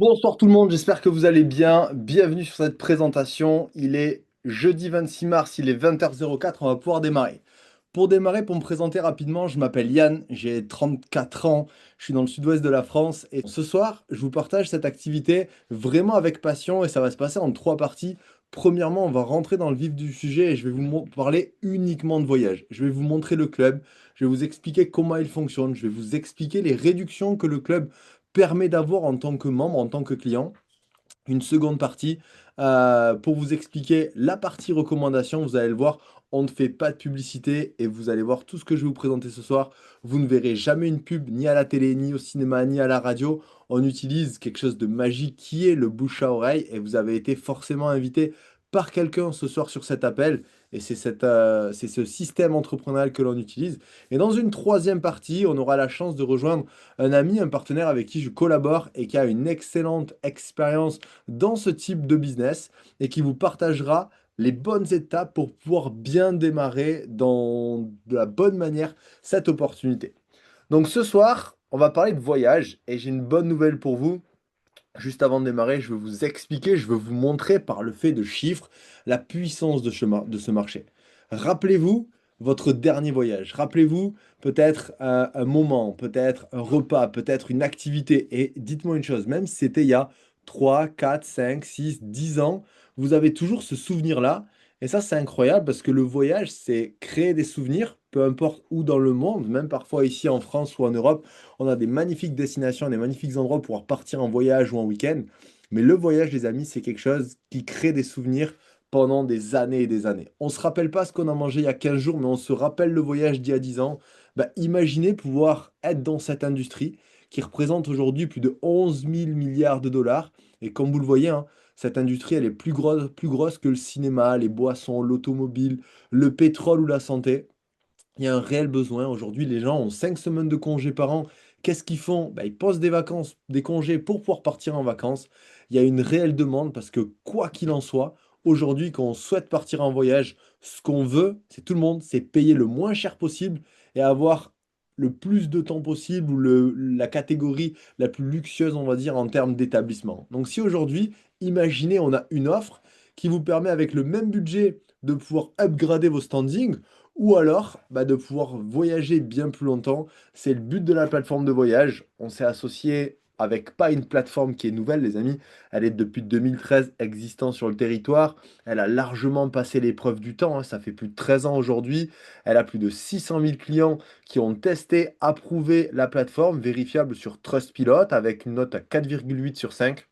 Bonsoir tout le monde, j'espère que vous allez bien. Bienvenue sur cette présentation. Il est jeudi 26 mars, il est 20h04, on va pouvoir démarrer. Pour me présenter rapidement, je m'appelle Yann, j'ai 34 ans, je suis dans le sud-ouest de la France et ce soir, je vous partage cette activité vraiment avec passion et ça va se passer en trois parties. Premièrement, on va rentrer dans le vif du sujet et je vais parler uniquement de voyage. Je vais vous montrer le club, je vais vous expliquer comment il fonctionne, je vais vous expliquer les réductions que le club permet d'avoir en tant que membre, en tant que client. Une seconde partie pour vous expliquer la partie recommandation. Vous allez le voir, on ne fait pas de publicité et vous allez voir tout ce que je vais vous présenter ce soir. Vous ne verrez jamais une pub ni à la télé, ni au cinéma, ni à la radio. On utilise quelque chose de magique qui est le bouche à oreille et vous avez été forcément invité par quelqu'un ce soir sur cet appel. Et c'est ce système entrepreneurial que l'on utilise. Et dans une troisième partie, on aura la chance de rejoindre un ami, un partenaire avec qui je collabore et qui a une excellente expérience dans ce type de business et qui vous partagera les bonnes étapes pour pouvoir bien démarrer de la bonne manière cette opportunité. Donc ce soir, on va parler de voyage et j'ai une bonne nouvelle pour vous. Juste avant de démarrer, je vais vous expliquer, je vais vous montrer par le fait de chiffres la puissance de ce marché. Rappelez-vous votre dernier voyage. Rappelez-vous peut-être un moment, peut-être un repas, peut-être une activité. Et dites-moi une chose, même si c'était il y a 3, 4, 5, 6, 10 ans, vous avez toujours ce souvenir-là. Et ça, c'est incroyable parce que le voyage, c'est créer des souvenirs, peu importe où dans le monde, même parfois ici en France ou en Europe. On a des magnifiques destinations, des magnifiques endroits pour pouvoir partir en voyage ou en week-end. Mais le voyage, les amis, c'est quelque chose qui crée des souvenirs pendant des années et des années. On ne se rappelle pas ce qu'on a mangé il y a 15 jours, mais on se rappelle le voyage d'il y a 10 ans. Bah, imaginez pouvoir être dans cette industrie qui représente aujourd'hui plus de 11 000 milliards de dollars. Et comme vous le voyez, hein, cette industrie, elle est plus grosse que le cinéma, les boissons, l'automobile, le pétrole ou la santé. Il y a un réel besoin. Aujourd'hui, les gens ont 5 semaines de congés par an. Qu'est-ce qu'ils font? Bah, ils posent des vacances, des congés pour pouvoir partir en vacances. Il y a une réelle demande parce que quoi qu'il en soit, aujourd'hui, quand on souhaite partir en voyage, ce qu'on veut, c'est tout le monde, c'est payer le moins cher possible et avoir le plus de temps possible ou la catégorie la plus luxueuse, on va dire, en termes d'établissement. Donc si aujourd'hui, imaginez, on a une offre qui vous permet avec le même budget de pouvoir upgrader vos standings, ou alors de pouvoir voyager bien plus longtemps. C'est le but de la plateforme de voyage. On s'est associé avec pas une plateforme qui est nouvelle, les amis. Elle est depuis 2013 existant sur le territoire. Elle a largement passé l'épreuve du temps, hein. Ça fait plus de 13 ans aujourd'hui. Elle a plus de 600 000 clients qui ont testé, approuvé la plateforme, vérifiable sur Trustpilot avec une note à 4,8 sur 5.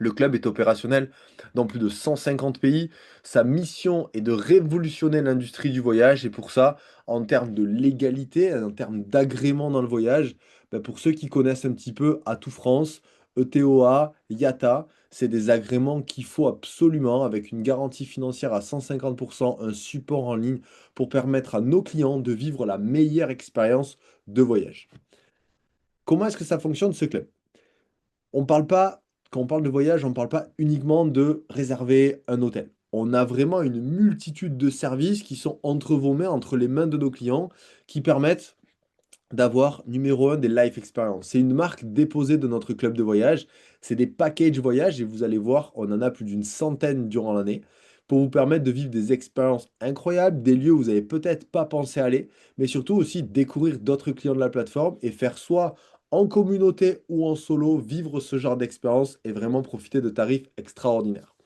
Le club est opérationnel dans plus de 150 pays. Sa mission est de révolutionner l'industrie du voyage et pour ça, en termes de légalité, en termes d'agrément dans le voyage, pour ceux qui connaissent un petit peu Atout France, ETOA, IATA, c'est des agréments qu'il faut absolument avec une garantie financière à 150%, un support en ligne pour permettre à nos clients de vivre la meilleure expérience de voyage. Comment est-ce que ça fonctionne ce club? On parle pas, quand on parle de voyage, on ne parle pas uniquement de réserver un hôtel. On a vraiment une multitude de services qui sont entre vos mains, entre les mains de nos clients, qui permettent d'avoir, numéro un, des life experience. C'est une marque déposée de notre club de voyage. C'est des packages voyage et vous allez voir, on en a plus d'une centaine durant l'année pour vous permettre de vivre des expériences incroyables, des lieux où vous n'avez peut-être pas pensé aller, mais surtout aussi découvrir d'autres clients de la plateforme et faire soit en communauté ou en solo, vivre ce genre d'expérience et vraiment profiter de tarifs extraordinaires.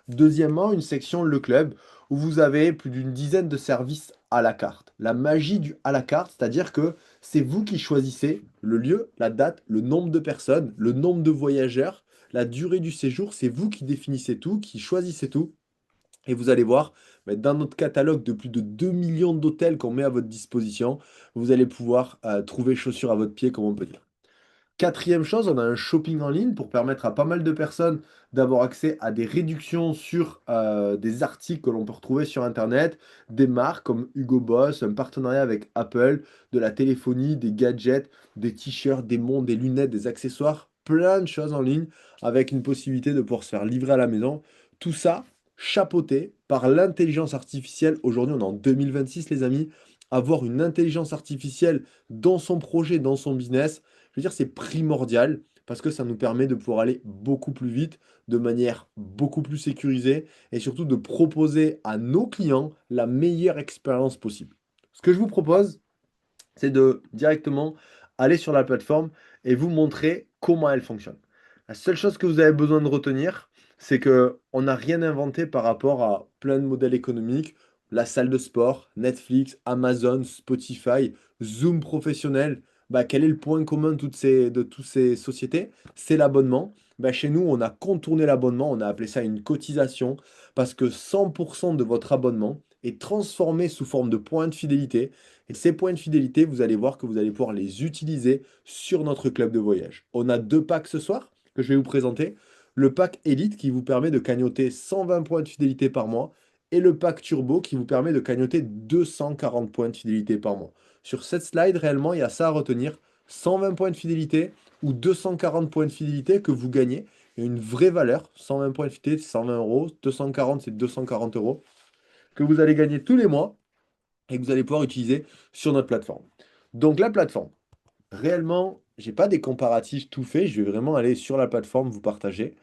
Deuxièmement, une section Le Club où vous avez plus d'une dizaine de services à la carte. La magie du à la carte, c'est-à-dire que c'est vous qui choisissez le lieu, la date, le nombre de personnes, le nombre de voyageurs, la durée du séjour, c'est vous qui définissez tout, qui choisissez tout. Et vous allez voir, dans notre catalogue de plus de 2 millions d'hôtels qu'on met à votre disposition, vous allez pouvoir trouver chaussures à votre pied, comme on peut dire. Quatrième chose, on a un shopping en ligne pour permettre à pas mal de personnes d'avoir accès à des réductions sur des articles que l'on peut retrouver sur Internet, des marques comme Hugo Boss, un partenariat avec Apple, de la téléphonie, des gadgets, des t-shirts, des montres, des lunettes, des accessoires, plein de choses en ligne avec une possibilité de pouvoir se faire livrer à la maison. Tout ça chapeauté par l'intelligence artificielle. Aujourd'hui, on est en 2026, les amis. Avoir une intelligence artificielle dans son projet, dans son business, je veux dire, c'est primordial parce que ça nous permet de pouvoir aller beaucoup plus vite, de manière beaucoup plus sécurisée et surtout de proposer à nos clients la meilleure expérience possible. Ce que je vous propose, c'est de directement aller sur la plateforme et vous montrer comment elle fonctionne. La seule chose que vous avez besoin de retenir, c'est que on n'a rien inventé par rapport à plein de modèles économiques, la salle de sport, Netflix, Amazon, Spotify, Zoom professionnel. Bah, quel est le point commun de toutes ces sociétés? C'est l'abonnement. Bah, chez nous, on a contourné l'abonnement, on a appelé ça une cotisation, parce que 100% de votre abonnement est transformé sous forme de points de fidélité. Et ces points de fidélité, vous allez voir que vous allez pouvoir les utiliser sur notre club de voyage. On a deux packs ce soir que je vais vous présenter. Le pack Elite qui vous permet de cagnoter 120 points de fidélité par mois et le pack Turbo qui vous permet de cagnoter 240 points de fidélité par mois. Sur cette slide, réellement, il y a ça à retenir. 120 points de fidélité ou 240 points de fidélité que vous gagnez. Il y a une vraie valeur. 120 points de fidélité, c'est 120 euros. 240, c'est 240 euros que vous allez gagner tous les mois et que vous allez pouvoir utiliser sur notre plateforme. Donc la plateforme, réellement, j'ai pas des comparatifs tout faits, je vais vraiment aller sur la plateforme vous partager.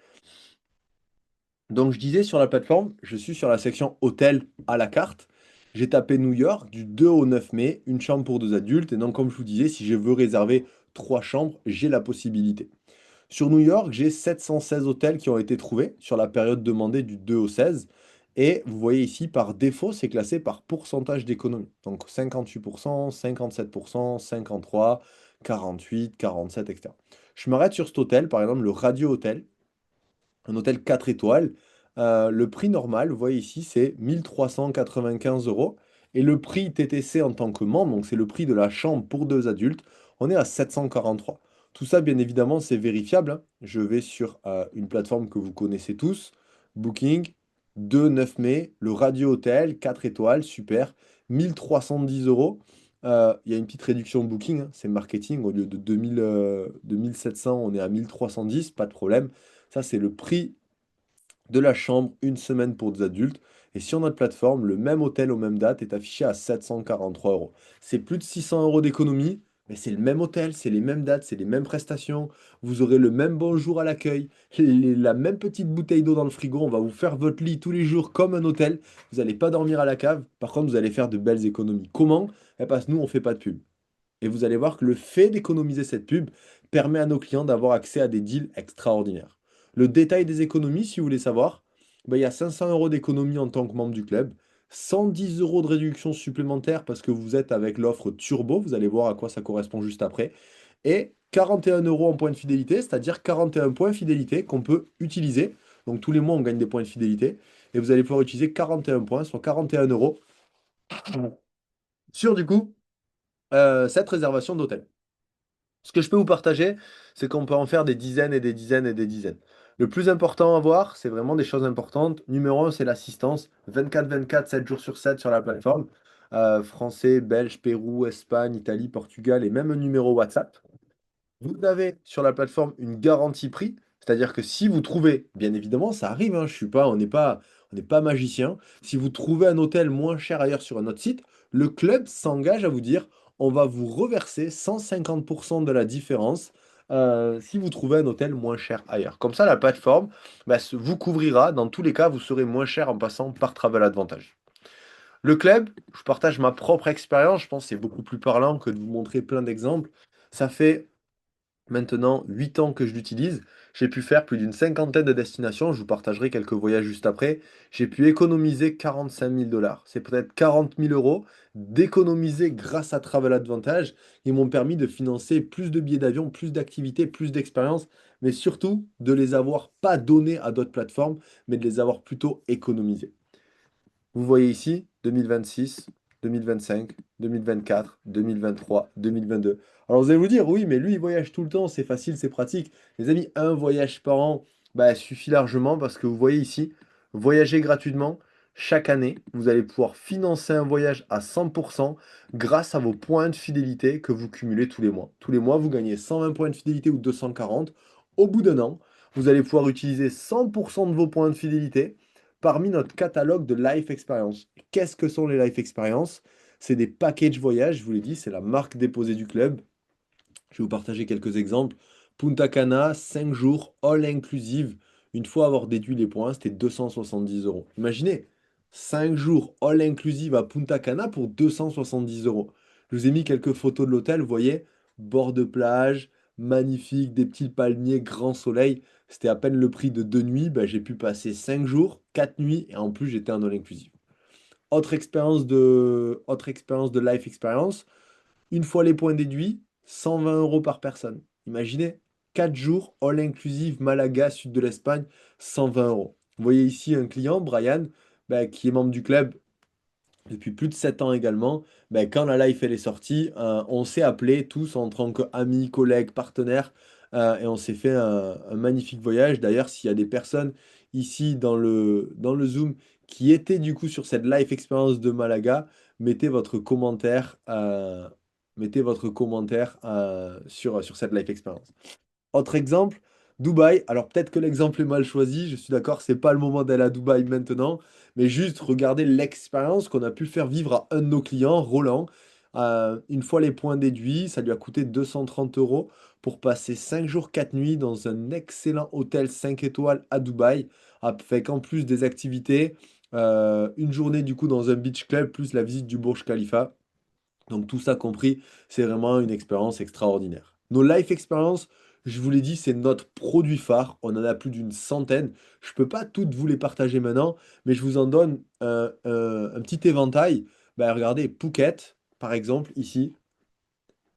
Donc je disais sur la plateforme, je suis sur la section hôtel à la carte. J'ai tapé New York du 2 au 9 mai, une chambre pour deux adultes. Et donc comme je vous disais, si je veux réserver trois chambres, j'ai la possibilité. Sur New York, j'ai 716 hôtels qui ont été trouvés sur la période demandée du 2 au 16. Et vous voyez ici, par défaut, c'est classé par pourcentage d'économie. Donc 58%, 57%, 53%, 48%, 47%, etc. Je m'arrête sur cet hôtel, par exemple le Radio Hôtel, un hôtel 4 étoiles. Le prix normal, vous voyez ici, c'est 1395 euros. Et le prix TTC en tant que membre, donc c'est le prix de la chambre pour deux adultes, on est à 743. Tout ça, bien évidemment, c'est vérifiable, hein. Je vais sur une plateforme que vous connaissez tous, Booking, 2-9 mai, le Radio Hôtel, 4 étoiles, super, 1310 euros. Il y a une petite réduction Booking, hein, c'est marketing, au lieu de 2700, on est à 1310, pas de problème. Ça, c'est le prix de la chambre, une semaine pour des adultes. Et sur notre plateforme, le même hôtel aux mêmes dates est affiché à 743 euros. C'est plus de 600 euros d'économie, mais c'est le même hôtel, c'est les mêmes dates, c'est les mêmes prestations. Vous aurez le même bonjour à l'accueil, la même petite bouteille d'eau dans le frigo. On va vous faire votre lit tous les jours comme un hôtel. Vous n'allez pas dormir à la cave. Par contre, vous allez faire de belles économies. Comment? Parce que nous, on ne fait pas de pub. Et vous allez voir que le fait d'économiser cette pub permet à nos clients d'avoir accès à des deals extraordinaires. Le détail des économies, si vous voulez savoir, ben, il y a 500 euros d'économie en tant que membre du club, 110 euros de réduction supplémentaire parce que vous êtes avec l'offre Turbo, vous allez voir à quoi ça correspond juste après, et 41 euros en points de fidélité, c'est-à-dire 41 points de fidélité qu'on peut utiliser. Donc tous les mois, on gagne des points de fidélité, et vous allez pouvoir utiliser 41 points, soit 41 euros, sur du coup cette réservation d'hôtel. Ce que je peux vous partager, c'est qu'on peut en faire des dizaines et des dizaines et des dizaines. Le plus important à voir, c'est vraiment des choses importantes. Numéro un, c'est l'assistance. 24/24, 7 jours sur 7 sur la plateforme. Français, Belge, Pérou, Espagne, Italie, Portugal et même un numéro WhatsApp. Vous avez sur la plateforme une garantie prix, c'est-à-dire que si vous trouvez, bien évidemment, ça arrive, hein, je suis pas, on n'est pas magicien. Si vous trouvez un hôtel moins cher ailleurs sur un autre site, le club s'engage à vous dire, on va vous reverser 150% de la différence si vous trouvez un hôtel moins cher ailleurs. Comme ça, la plateforme bah, vous couvrira. Dans tous les cas, vous serez moins cher en passant par Travel Advantage. Le club, je partage ma propre expérience. Je pense que c'est beaucoup plus parlant que de vous montrer plein d'exemples. Ça fait maintenant 8 ans que je l'utilise. J'ai pu faire plus d'une cinquantaine de destinations. Je vous partagerai quelques voyages juste après. J'ai pu économiser 45 000 dollars. C'est peut-être 40 000 euros d'économiser grâce à Travel Advantage. Ils m'ont permis de financer plus de billets d'avion, plus d'activités, plus d'expériences, mais surtout de les avoir pas donnés à d'autres plateformes, mais de les avoir plutôt économisés. Vous voyez ici 2026, 2025, 2024, 2023, 2022. Alors vous allez vous dire, oui, mais lui, il voyage tout le temps, c'est facile, c'est pratique. Les amis, un voyage par an, bah, suffit largement parce que vous voyez ici, voyager gratuitement, chaque année, vous allez pouvoir financer un voyage à 100% grâce à vos points de fidélité que vous cumulez tous les mois. Tous les mois, vous gagnez 120 points de fidélité ou 240. Au bout d'un an, vous allez pouvoir utiliser 100% de vos points de fidélité parmi notre catalogue de Life Experience. Qu'est-ce que sont les Life Experience? C'est des packages voyages, je vous l'ai dit, c'est la marque déposée du club. Je vais vous partager quelques exemples. Punta Cana, 5 jours, all inclusive. Une fois avoir déduit les points, c'était 270 euros. Imaginez, 5 jours all inclusive à Punta Cana pour 270 euros. Je vous ai mis quelques photos de l'hôtel, vous voyez, bord de plage, magnifique, des petits palmiers, grand soleil. C'était à peine le prix de 2 nuits. Bah, j'ai pu passer 5 jours, 4 nuits et en plus j'étais en all inclusive. Autre expérience de life experience. Une fois les points déduits, 120 euros par personne. Imaginez, 4 jours, all inclusive, Malaga, sud de l'Espagne, 120 euros. Vous voyez ici un client, Brian, bah, qui est membre du club depuis plus de 7 ans également. Ben, quand la live elle est sortie, on s'est appelés tous en tant qu'amis, collègues, partenaires, et on s'est fait un magnifique voyage. D'ailleurs, s'il y a des personnes ici dans le Zoom qui étaient du coup sur cette live expérience de Malaga, mettez votre commentaire, sur cette live expérience. Autre exemple, Dubaï. Alors peut-être que l'exemple est mal choisi, je suis d'accord, c'est pas le moment d'aller à Dubaï maintenant, mais juste regardez l'expérience qu'on a pu faire vivre à un de nos clients, Roland. Une fois les points déduits, ça lui a coûté 230 euros pour passer 5 jours, 4 nuits dans un excellent hôtel 5 étoiles à Dubaï, avec en plus des activités, une journée du coup dans un beach club, plus la visite du Burj Khalifa. Donc tout ça compris, c'est vraiment une expérience extraordinaire. Nos life experience, je vous l'ai dit, c'est notre produit phare. On en a plus d'une centaine. Je ne peux pas toutes vous les partager maintenant, mais je vous en donne un petit éventail. Bah, regardez, Phuket, par exemple, ici.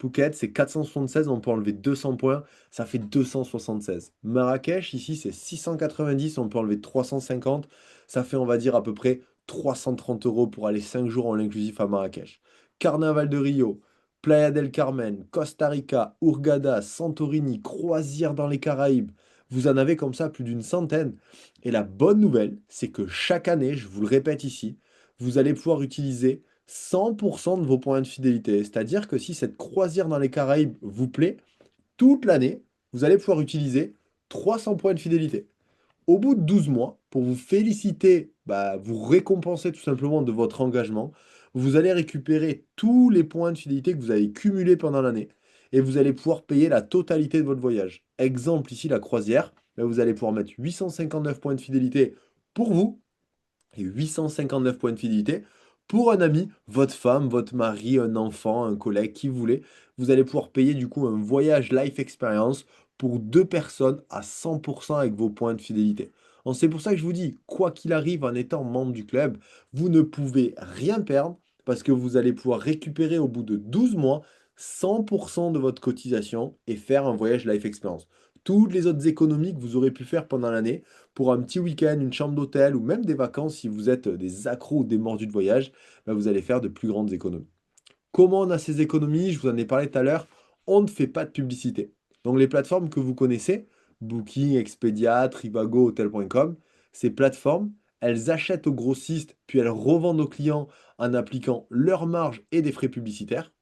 Phuket, c'est 476, on peut enlever 200 points, ça fait 276. Marrakech, ici, c'est 690, on peut enlever 350, ça fait, on va dire, à peu près 330 euros pour aller 5 jours en inclusif à Marrakech. Carnaval de Rio, Playa del Carmen, Costa Rica, Hurghada, Santorini, croisière dans les Caraïbes. Vous en avez comme ça plus d'une centaine. Et la bonne nouvelle, c'est que chaque année, je vous le répète ici, vous allez pouvoir utiliser 100% de vos points de fidélité. C'est-à-dire que si cette croisière dans les Caraïbes vous plaît, toute l'année, vous allez pouvoir utiliser 300 points de fidélité. Au bout de 12 mois, pour vous féliciter, bah, vous récompenser tout simplement de votre engagement, vous allez récupérer tous les points de fidélité que vous avez cumulés pendant l'année et vous allez pouvoir payer la totalité de votre voyage. Exemple ici, la croisière, bah, vous allez pouvoir mettre 859 points de fidélité pour vous et 859 points de fidélité pour un ami, votre femme, votre mari, un enfant, un collègue, qui vous voulez. Vous allez pouvoir payer du coup un voyage life experience pour 2 personnes à 100% avec vos points de fidélité. Donc c'est pour ça que je vous dis, quoi qu'il arrive en étant membre du club, vous ne pouvez rien perdre parce que vous allez pouvoir récupérer au bout de 12 mois 100% de votre cotisation et faire un voyage life experience. Toutes les autres économies que vous aurez pu faire pendant l'année, pour un petit week-end, une chambre d'hôtel ou même des vacances, si vous êtes des accros ou des mordus de voyage, bah, vous allez faire de plus grandes économies. Comment on a ces économies? Je vous en ai parlé tout à l'heure. On ne fait pas de publicité. Donc les plateformes que vous connaissez, Booking, Expedia, Trivago, Hotel.com, ces plateformes, elles achètent aux grossistes, puis elles revendent aux clients en appliquant leurs marges et des frais publicitaires.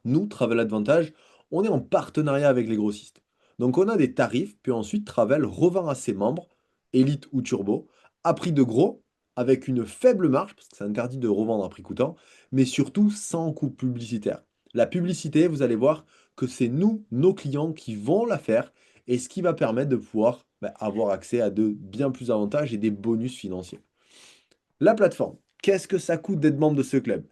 Nous, Travel Advantage, on est en partenariat avec les grossistes. Donc on a des tarifs, puis ensuite Travel revend à ses membres, Elite ou Turbo, à prix de gros, avec une faible marge, parce que c'est interdit de revendre à prix coûtant, mais surtout sans coût publicitaire. La publicité, vous allez voir que c'est nous, nos clients, qui vont la faire, et ce qui va permettre de pouvoir avoir accès à de bien plus avantages et des bonus financiers. La plateforme, qu'est-ce que ça coûte d'être membre de ce club?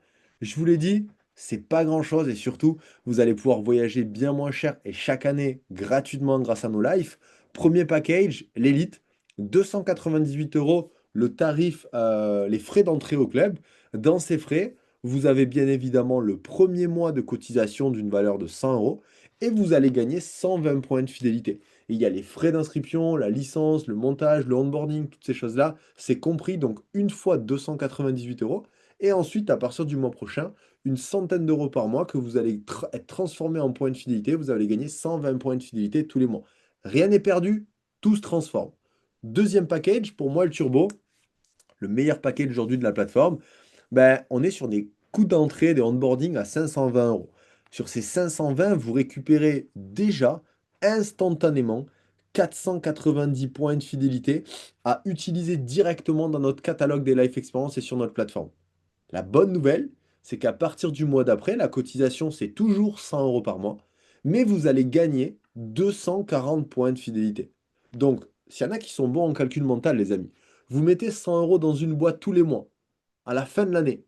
Je vous l'ai dit, c'est pas grand-chose et surtout, vous allez pouvoir voyager bien moins cher et chaque année gratuitement grâce à nos lives. Premier package, l'élite, 298 euros le tarif, les frais d'entrée au club. Dans ces frais, vous avez bien évidemment le premier mois de cotisation d'une valeur de 100 euros et vous allez gagner 120 points de fidélité. Et il y a les frais d'inscription, la licence, le montage, le onboarding, toutes ces choses-là, c'est compris. Donc une fois 298 euros. Et ensuite, à partir du mois prochain, une centaine d'euros par mois que vous allez être transformé en points de fidélité. Vous allez gagner 120 points de fidélité tous les mois. Rien n'est perdu, tout se transforme. Deuxième package, pour moi, le turbo, le meilleur package aujourd'hui de la plateforme, ben, on est sur des coûts d'entrée, des onboarding à 520 euros. Sur ces 520, vous récupérez déjà instantanément 490 points de fidélité à utiliser directement dans notre catalogue des Life Experience et sur notre plateforme. La bonne nouvelle, c'est qu'à partir du mois d'après, la cotisation, c'est toujours 100 euros par mois, mais vous allez gagner 240 points de fidélité. Donc, s'il y en a qui sont bons en calcul mental, les amis, vous mettez 100 euros dans une boîte tous les mois. À la fin de l'année,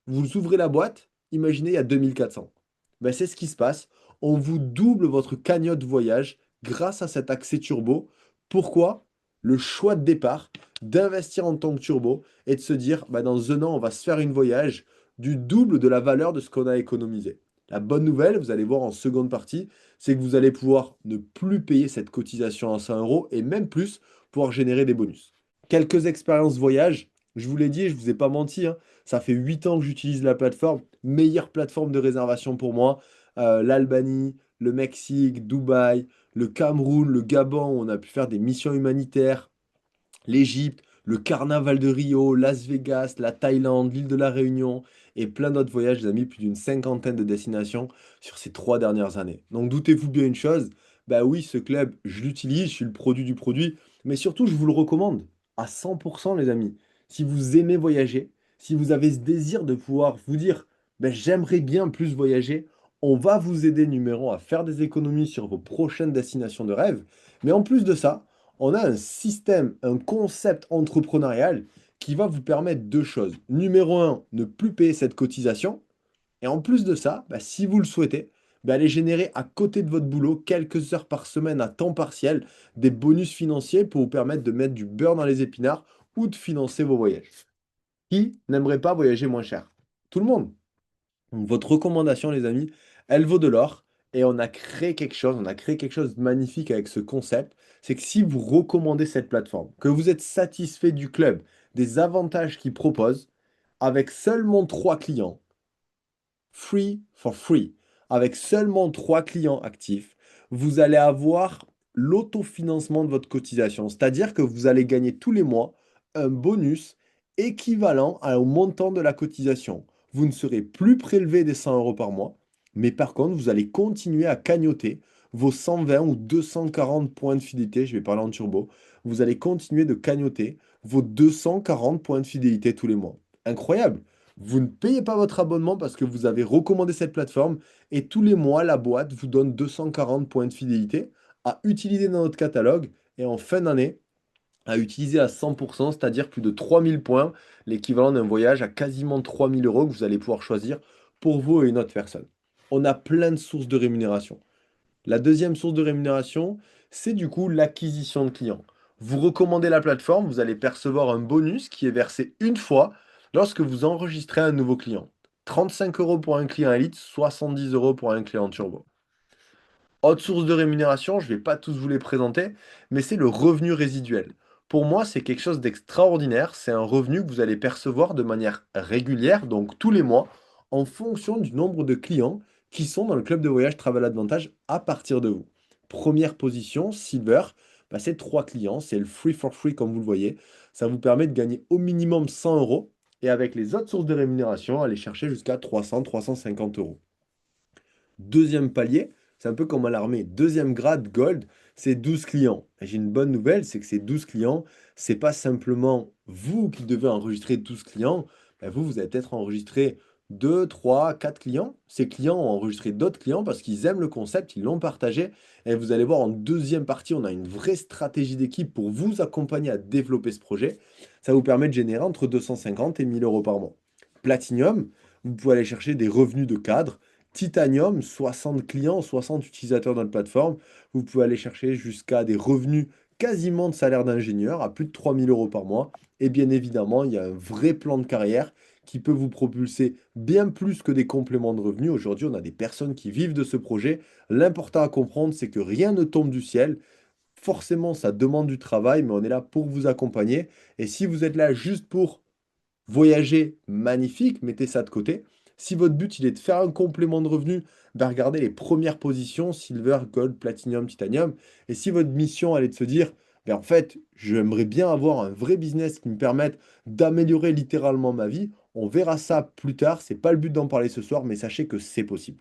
vous ouvrez la boîte, imaginez, il y a 2400. Ben, c'est ce qui se passe. On vous double votre cagnotte voyage grâce à cet accès turbo. Pourquoi? Le choix de départ d'investir en tant que turbo et de se dire, ben, dans un an, on va se faire une voyage du double de la valeur de ce qu'on a économisé. La bonne nouvelle, vous allez voir en seconde partie, c'est que vous allez pouvoir ne plus payer cette cotisation à 100 euros et même plus pouvoir générer des bonus. Quelques expériences voyage, je vous l'ai dit, je ne vous ai pas menti, hein, ça fait 8 ans que j'utilise la plateforme, meilleure plateforme de réservation pour moi. L'Albanie, le Mexique, Dubaï, le Cameroun, le Gabon, où on a pu faire des missions humanitaires, l'Égypte, le Carnaval de Rio, Las Vegas, la Thaïlande, l'île de la Réunion et plein d'autres voyages. J'ai mis plus d'une cinquantaine de destinations sur ces 3 dernières années. Donc doutez-vous bien une chose, bah oui, ce club, je l'utilise, je suis le produit du produit, mais surtout, je vous le recommande à 100%, les amis. Si vous aimez voyager, si vous avez ce désir de pouvoir vous dire, ben, j'aimerais bien plus voyager, on va vous aider, numéro un, à faire des économies sur vos prochaines destinations de rêve. Mais en plus de ça, on a un système, un concept entrepreneurial qui va vous permettre deux choses. Numéro un, ne plus payer cette cotisation. Et en plus de ça, bah, si vous le souhaitez, bah, allez générer à côté de votre boulot, quelques heures par semaine à temps partiel, des bonus financiers pour vous permettre de mettre du beurre dans les épinards ou de financer vos voyages. Qui n'aimerait pas voyager moins cher? Tout le monde. Donc, votre recommandation, les amis, elle vaut de l'or. Et on a créé quelque chose de magnifique avec ce concept. C'est que si vous recommandez cette plateforme, que vous êtes satisfait du club, des avantages qu'il propose, avec seulement 3 clients, free for free, avec seulement 3 clients actifs, vous allez avoir l'autofinancement de votre cotisation. C'est-à-dire que vous allez gagner tous les mois un bonus équivalent au montant de la cotisation. Vous ne serez plus prélevé des 100 euros par mois, mais par contre, vous allez continuer à cagnoter vos 120 ou 240 points de fidélité. Je vais parler en turbo. Vous allez continuer de cagnoter vos 240 points de fidélité tous les mois. Incroyable! Vous ne payez pas votre abonnement parce que vous avez recommandé cette plateforme et tous les mois, la boîte vous donne 240 points de fidélité à utiliser dans notre catalogue et en fin d'année, à utiliser à 100%, c'est-à-dire plus de 3000 points, l'équivalent d'un voyage à quasiment 3000 euros que vous allez pouvoir choisir pour vous et une autre personne. On a plein de sources de rémunération. La deuxième source de rémunération, c'est du coup l'acquisition de clients. Vous recommandez la plateforme, vous allez percevoir un bonus qui est versé une fois lorsque vous enregistrez un nouveau client. 35 euros pour un client élite, 70 euros pour un client turbo. Autre source de rémunération, je ne vais pas tous vous les présenter, mais c'est le revenu résiduel. Pour moi, c'est quelque chose d'extraordinaire. C'est un revenu que vous allez percevoir de manière régulière, donc tous les mois, en fonction du nombre de clients qui sont dans le club de voyage Travel Advantage à partir de vous. Première position, Silver, bah, c'est 3 clients, c'est le free for free comme vous le voyez. Ça vous permet de gagner au minimum 100 euros et avec les autres sources de rémunération, aller chercher jusqu'à 300, 350 euros. Deuxième palier, c'est un peu comme à l'armée. Deuxième grade, gold, c'est 12 clients. Et j'ai une bonne nouvelle, c'est que ces 12 clients, c'est pas simplement vous qui devez enregistrer 12 clients. Ben vous, vous avez peut-être enregistré 2, 3, 4 clients. Ces clients ont enregistré d'autres clients parce qu'ils aiment le concept, ils l'ont partagé. Et vous allez voir en deuxième partie, on a une vraie stratégie d'équipe pour vous accompagner à développer ce projet. Ça vous permet de générer entre 250 et 1000 euros par mois. Platinum, vous pouvez aller chercher des revenus de cadre. Titanium, 60 clients, 60 utilisateurs dans la plateforme. Vous pouvez aller chercher jusqu'à des revenus quasiment de salaire d'ingénieur à plus de 3000 euros par mois. Et bien évidemment, il y a un vrai plan de carrière qui peut vous propulser bien plus que des compléments de revenus. Aujourd'hui, on a des personnes qui vivent de ce projet. L'important à comprendre, c'est que rien ne tombe du ciel. Forcément, ça demande du travail, mais on est là pour vous accompagner. Et si vous êtes là juste pour voyager, magnifique, mettez ça de côté. Si votre but il est de faire un complément de revenu, ben regardez les premières positions, Silver, Gold, Platinum, Titanium. Et si votre mission elle est de se dire, ben en fait, j'aimerais bien avoir un vrai business qui me permette d'améliorer littéralement ma vie, on verra ça plus tard. C'est pas le but d'en parler ce soir, mais sachez que c'est possible.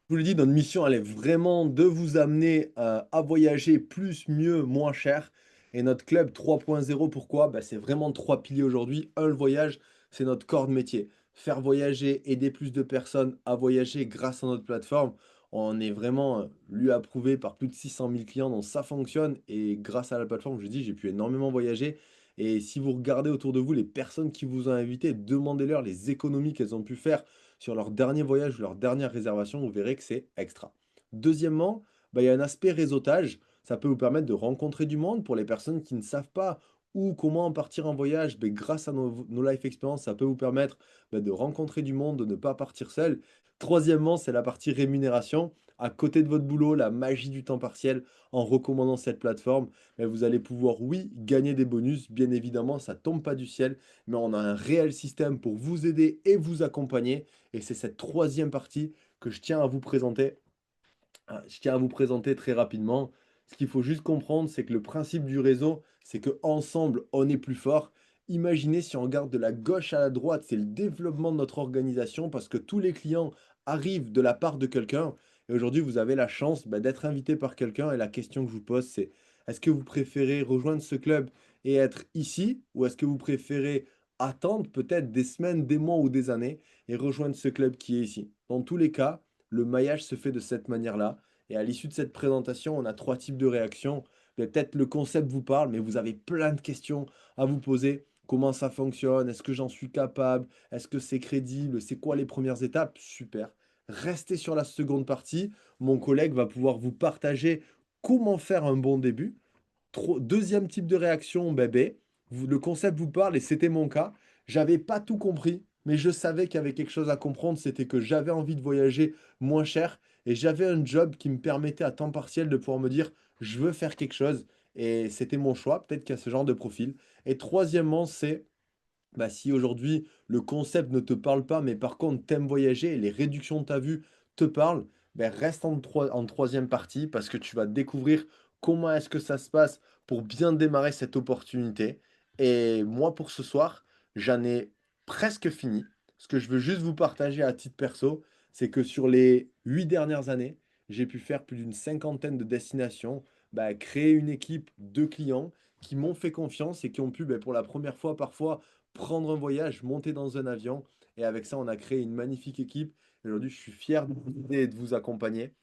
Je vous l'ai dit, notre mission, elle est vraiment de vous amener à voyager plus, mieux, moins cher. Et notre club 3.0, pourquoi? Bah, c'est vraiment 3 piliers aujourd'hui. Un, le voyage, c'est notre corps de métier. Faire voyager, aider plus de personnes à voyager grâce à notre plateforme. On est vraiment lui approuvé par plus de 600 000 clients, donc ça fonctionne. Et grâce à la plateforme, je dis, j'ai pu énormément voyager. Et si vous regardez autour de vous les personnes qui vous ont invité, demandez-leur les économies qu'elles ont pu faire sur leur dernier voyage ou leur dernière réservation, vous verrez que c'est extra. Deuxièmement, bah, il y a un aspect réseautage. Ça peut vous permettre de rencontrer du monde pour les personnes qui ne savent pas où, comment partir en voyage. Ben, grâce à nos life experience, ça peut vous permettre de rencontrer du monde, de ne pas partir seul. Troisièmement, c'est la partie rémunération. À côté de votre boulot, la magie du temps partiel, en recommandant cette plateforme, vous allez pouvoir, oui, gagner des bonus. Bien évidemment, ça tombe pas du ciel, mais on a un réel système pour vous aider et vous accompagner. Et c'est cette troisième partie que je tiens à vous présenter. Je tiens à vous présenter très rapidement. Ce qu'il faut juste comprendre, c'est que le principe du réseau, c'est que ensemble, on est plus fort. Imaginez si on regarde de la gauche à la droite, c'est le développement de notre organisation parce que tous les clients arrivent de la part de quelqu'un. Et aujourd'hui, vous avez la chance d'être invité par quelqu'un. Et la question que je vous pose, c'est est-ce que vous préférez rejoindre ce club et être ici ou est-ce que vous préférez attendre peut-être des semaines, des mois ou des années et rejoindre ce club qui est ici? Dans tous les cas, le maillage se fait de cette manière-là. Et à l'issue de cette présentation, on a trois types de réactions. Peut-être le concept vous parle, mais vous avez plein de questions à vous poser. Comment ça fonctionne? Est-ce que j'en suis capable? Est-ce que c'est crédible? C'est quoi les premières étapes? Super. Restez sur la seconde partie. Mon collègue va pouvoir vous partager comment faire un bon début. Deuxième type de réaction, bébé. Le concept vous parle et c'était mon cas. J'avais pas tout compris, mais je savais qu'il y avait quelque chose à comprendre. C'était que j'avais envie de voyager moins cher et j'avais un job qui me permettait à temps partiel de pouvoir me dire je veux faire quelque chose et c'était mon choix. Peut-être qu'il y a ce genre de profil. Et troisièmement, c'est si aujourd'hui le concept ne te parle pas, mais par contre t'aimes voyager et les réductions de ta vue te parlent, reste en troisième partie parce que tu vas découvrir comment est-ce que ça se passe pour bien démarrer cette opportunité. Et moi pour ce soir, j'en ai presque fini. Ce que je veux juste vous partager à titre perso, c'est que sur les 8 dernières années, j'ai pu faire plus d'une cinquantaine de destinations, créer une équipe de clients qui m'ont fait confiance et qui ont pu, pour la première fois parfois, prendre un voyage, monter dans un avion. Et avec ça, on a créé une magnifique équipe. Et aujourd'hui, je suis fier de vous aider et de vous accompagner.